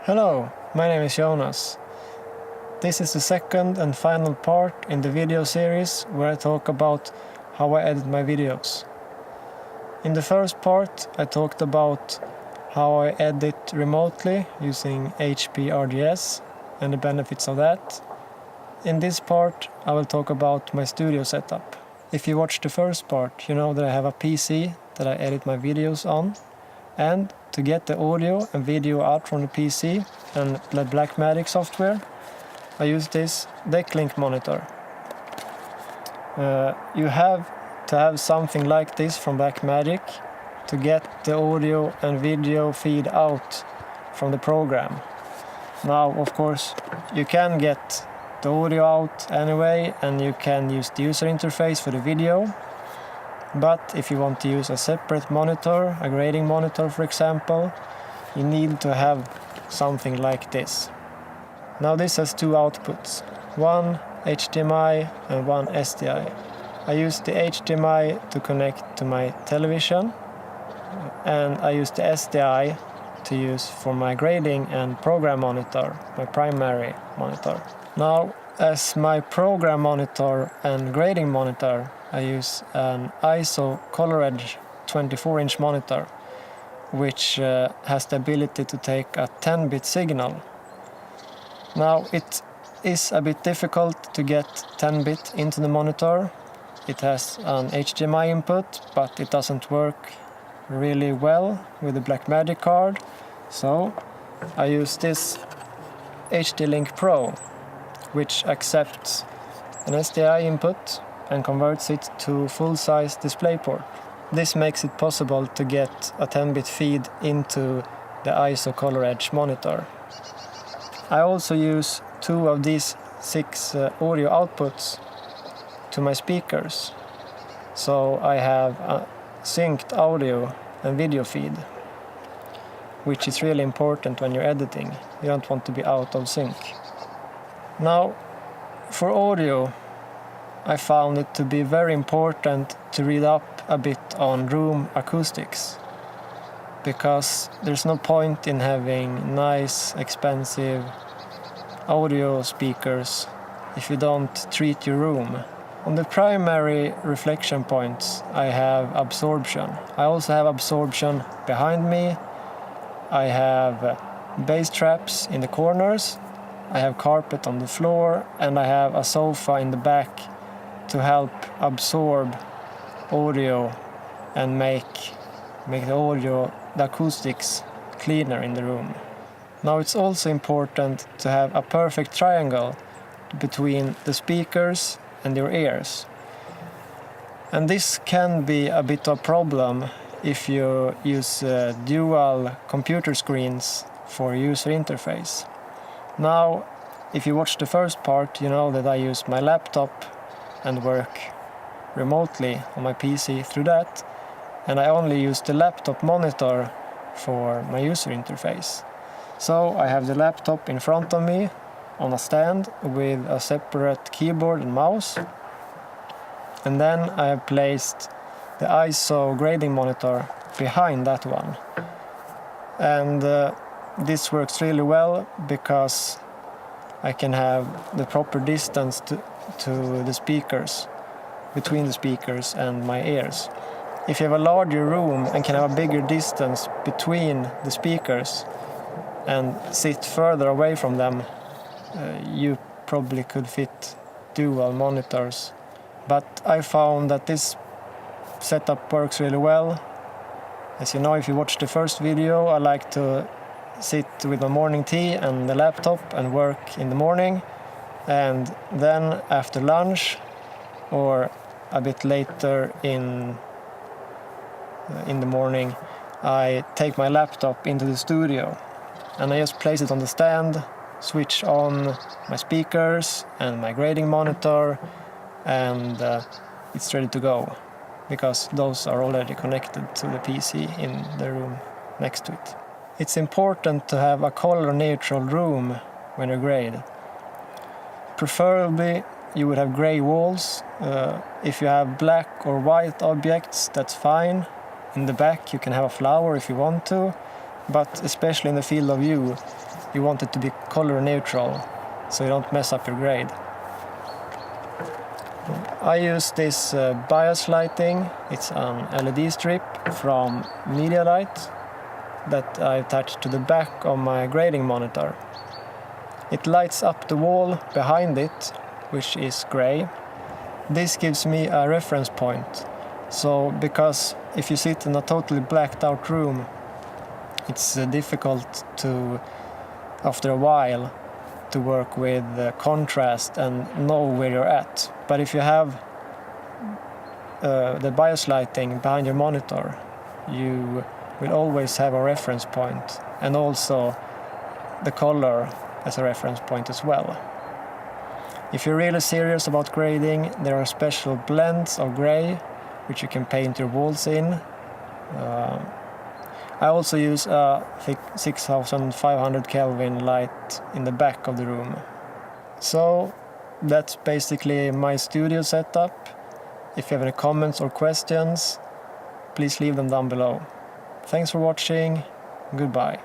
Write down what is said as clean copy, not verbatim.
Hello, my name is Jonas. This is the second and final part in the video series where I talk about how I edit my videos. In the first part I talked about how I edit remotely using HPRGS and the benefits of that. In this part I will talk about my studio setup. If you watched the first part, you know that I have a PC that I edit my videos on, and to get the audio and video out from the PC and the Blackmagic software, I use this DeckLink monitor. You have to have something like this from Blackmagic to get the audio and video feed out from the program. Now, of course, you can get the audio out anyway, and you can use the user interface for the video. But if you want to use a separate monitor, a grading monitor for example, you need to have something like this. Now this has two outputs, one HDMI and one SDI. I use the HDMI to connect to my television, and I use the SDI to use for my grading and program monitor, my primary monitor. Now, as my program monitor and grading monitor, I use an Eizo ColorEdge 24-inch monitor, which has the ability to take a 10-bit signal. Now it is a bit difficult to get 10-bit into the monitor. It has an HDMI input, but it doesn't work really well with the Blackmagic card. So I use this HDLink Pro, which accepts an SDI input and converts it to full-size DisplayPort. This makes it possible to get a 10-bit feed into the Eizo ColorEdge monitor. I also use two of these 6 audio outputs to my speakers, so I have a synced audio and video feed, which is really important when you're editing. You don't want to be out of sync. Now, for audio, I found it to be very important to read up a bit on room acoustics, because there's no point in having nice, expensive audio speakers if you don't treat your room. On the primary reflection points I have absorption. I also have absorption behind me. I have bass traps in the corners. I have carpet on the floor, and I have a sofa in the back to help absorb audio and make the audio, the acoustics, cleaner in the room. Now it's also important to have a perfect triangle between the speakers and your ears. And this can be a bit of a problem if you use dual computer screens for user interface. Now, if you watch the first part, you know that I use my laptop and work remotely on my PC through that, and I only use the laptop monitor for my user interface. So I have the laptop in front of me on a stand with a separate keyboard and mouse, and then I have placed the Eizo grading monitor behind that one. And this works really well because I can have the proper distance to the speakers, between the speakers and my ears. If you have a larger room and can have a bigger distance between the speakers and sit further away from them, you probably could fit dual monitors. But I found that this setup works really well. As you know, if you watched the first video, I like to sit with my morning tea and the laptop and work in the morning, and then after lunch or a bit later in the morning, I take my laptop into the studio and I just place it on the stand, switch on my speakers and my grading monitor, and it's ready to go, because those are already connected to the PC in the room next to it. It's important to have a color-neutral room when you grade. Preferably you would have gray walls. If you have black or white objects, that's fine. In the back you can have a flower if you want to, but especially in the field of view, you want it to be color neutral, so you don't mess up your grade. I use this bias lighting. It's an LED strip from Medialight that I attached to the back of my grading monitor. It lights up the wall behind it, which is gray. This gives me a reference point. So, because if you sit in a totally blacked out room, it's difficult to, after a while, to work with contrast and know where you're at. But if you have the bias lighting behind your monitor, you will always have a reference point, and also the color as a reference point as well. If you're really serious about grading, there are special blends of gray which you can paint your walls in. I also use a 6500 Kelvin light in the back of the room. So that's basically my studio setup. If you have any comments or questions, please leave them down below. Thanks for watching. Goodbye.